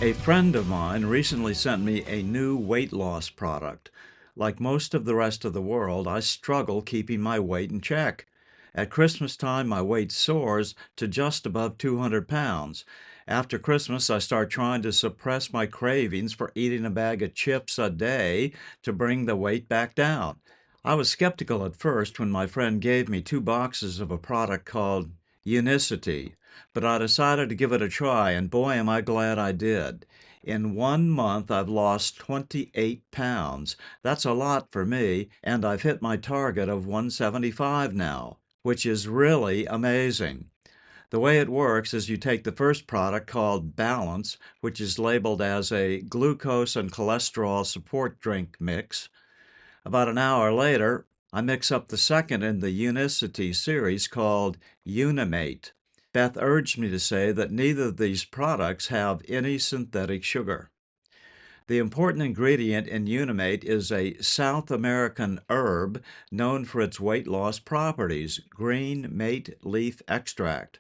A friend of mine recently sent me a new weight loss product. Like most of the rest of the world, I struggle keeping my weight in check. At Christmas time, my weight soars to just above 200 pounds. After Christmas, I start trying to suppress my cravings for eating a bag of chips a day to bring the weight back down. I was skeptical at first when my friend gave me 2 boxes of a product called Unicity, but I decided to give it a try, and boy, am I glad I did. In 1 month, I've lost 28 pounds. That's a lot for me, and I've hit my target of 175 now, which is really amazing. The way it works is you take the first product called Balance, which is labeled as a glucose and cholesterol support drink mix. About an hour later, I mix up the second in the Unicity series called Unimate. Beth urged me to say that neither of these products have any synthetic sugar. The important ingredient in Unimate is a South American herb known for its weight loss properties, green mate leaf extract.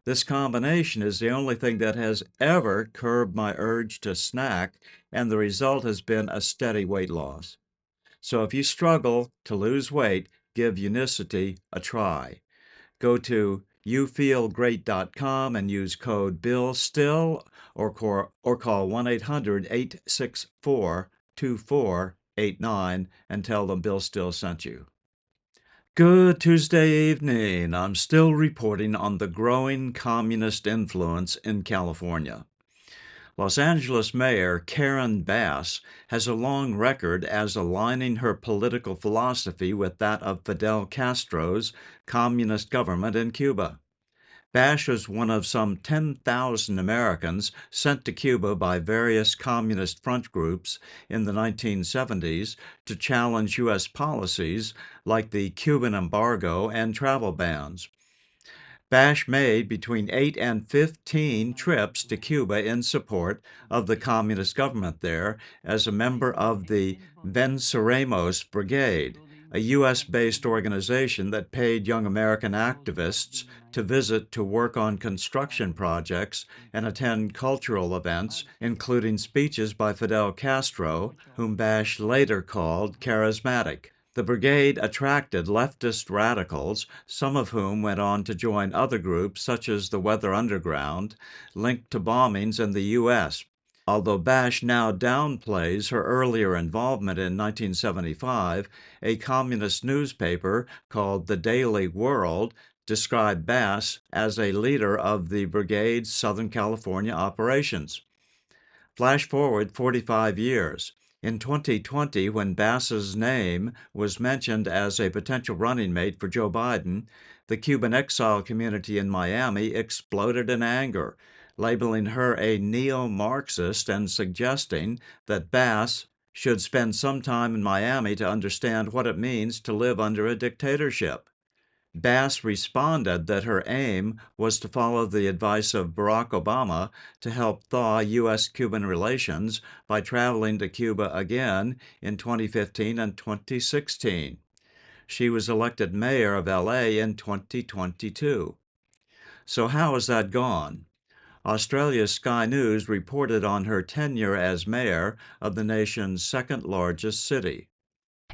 This combination is the only thing that has ever curbed my urge to snack, and the result has been a steady weight loss. So if you struggle to lose weight, give Unicity a try. Go to youfeelgreat.com and use code BILLSTILL or call 1-800-864-2489 and tell them Bill Still sent you. Good Tuesday evening. I'm still reporting on the growing communist influence in California. Los Angeles Mayor Karen Bass has a long record as aligning her political philosophy with that of Fidel Castro's communist government in Cuba. Bass was one of some 10,000 Americans sent to Cuba by various communist front groups in the 1970s to challenge U.S. policies like the Cuban embargo and travel bans. Bash made between 8 and 15 trips to Cuba in support of the communist government there as a member of the Venceremos Brigade, a U.S.-based organization that paid young American activists to visit to work on construction projects and attend cultural events, including speeches by Fidel Castro, whom Bash later called charismatic. The brigade attracted leftist radicals, some of whom went on to join other groups such as the Weather Underground, linked to bombings in the U.S. Although Bash now downplays her earlier involvement in 1975, a communist newspaper called The Daily World described Bass as a leader of the brigade's Southern California operations. Flash forward 45 years. In 2020, when Bass's name was mentioned as a potential running mate for Joe Biden, the Cuban exile community in Miami exploded in anger, labeling her a neo-Marxist and suggesting that Bass should spend some time in Miami to understand what it means to live under a dictatorship. Bass responded that her aim was to follow the advice of Barack Obama to help thaw U.S.-Cuban relations by traveling to Cuba again in 2015 and 2016. She was elected mayor of L.A. in 2022. So how has that gone? Australia's Sky News reported on her tenure as mayor of the nation's second-largest city.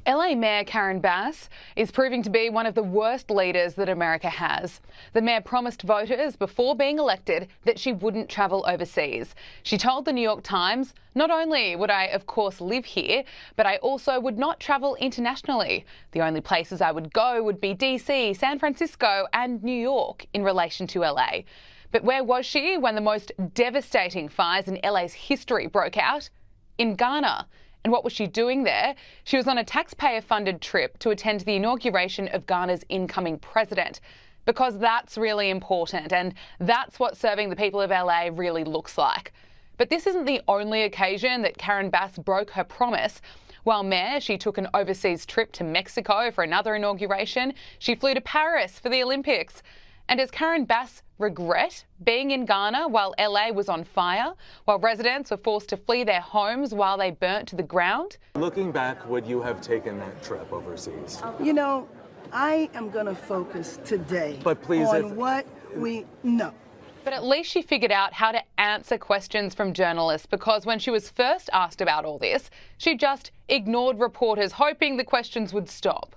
LA Mayor Karen Bass is proving to be one of the worst leaders that America has. The mayor promised voters before being elected that she wouldn't travel overseas. She told the New York Times, "Not only would I, of course, live here, but I also would not travel internationally. The only places I would go would be DC, San Francisco and New York in relation to LA." But where was she when the most devastating fires in LA's history broke out? In Ghana. And what was she doing there? She was on a taxpayer-funded trip to attend the inauguration of Ghana's incoming president. Because that's really important, and that's what serving the people of LA really looks like. But this isn't the only occasion that Karen Bass broke her promise. While mayor, she took an overseas trip to Mexico for another inauguration. She flew to Paris for the Olympics. And does Karen Bass regret being in Ghana while LA was on fire, while residents were forced to flee their homes while they burnt to the ground? Looking back, would you have taken that trip overseas? You know, I am going to focus today but please, on what we know. But at least she figured out how to answer questions from journalists, because when she was first asked about all this, she just ignored reporters, hoping the questions would stop.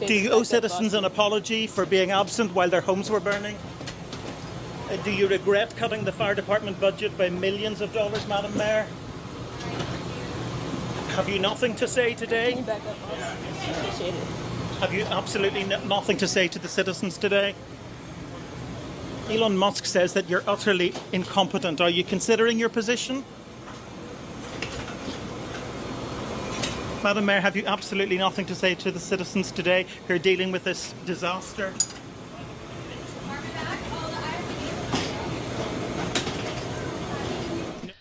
Do you owe citizens an apology for being absent while their homes were burning? Do you regret cutting the fire department budget by millions of dollars, Madam Mayor? Have you nothing to say today? Can you back up? Appreciate it. Have you absolutely nothing to say to the citizens today? Elon Musk says that you're utterly incompetent. Are you considering your position? Madam Mayor, have you absolutely nothing to say to the citizens today who are dealing with this disaster?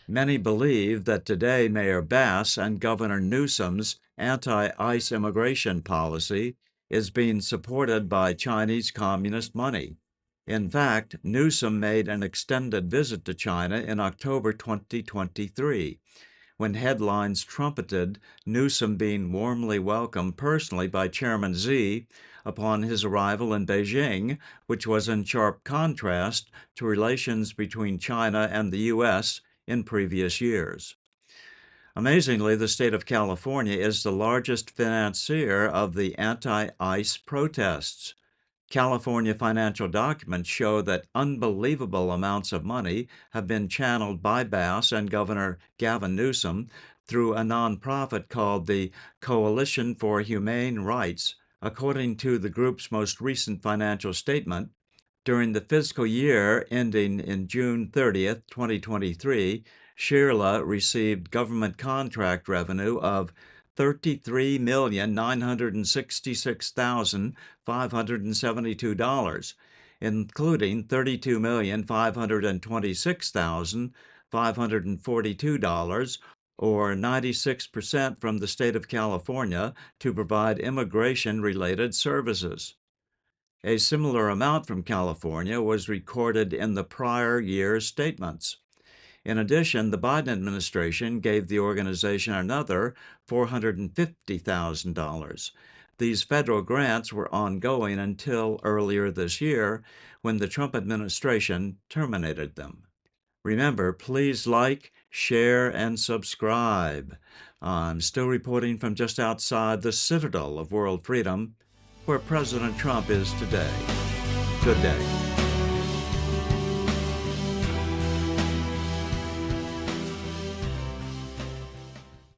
Many believe that today Mayor Bass and Governor Newsom's anti-ICE immigration policy is being supported by Chinese communist money. In fact, Newsom made an extended visit to China in October 2023, when headlines trumpeted Newsom being warmly welcomed personally by Chairman Xi upon his arrival in Beijing, which was in sharp contrast to relations between China and the U.S. in previous years. Amazingly, the state of California is the largest financier of the anti-ICE protests. California financial documents show that unbelievable amounts of money have been channeled by Bass and Governor Gavin Newsom through a nonprofit called the Coalition for Humane Rights. According to the group's most recent financial statement, during the fiscal year ending in June 30th, 2023, Shirla received government contract revenue of $33,966,572, including $32,526,542, or 96% from the state of California, to provide immigration-related services. A similar amount from California was recorded in the prior year's statements. In addition, the Biden administration gave the organization another $450,000. These federal grants were ongoing until earlier this year, when the Trump administration terminated them. Remember, please like, share, and subscribe. I'm still reporting from just outside the citadel of world freedom, where President Trump is today. Good day.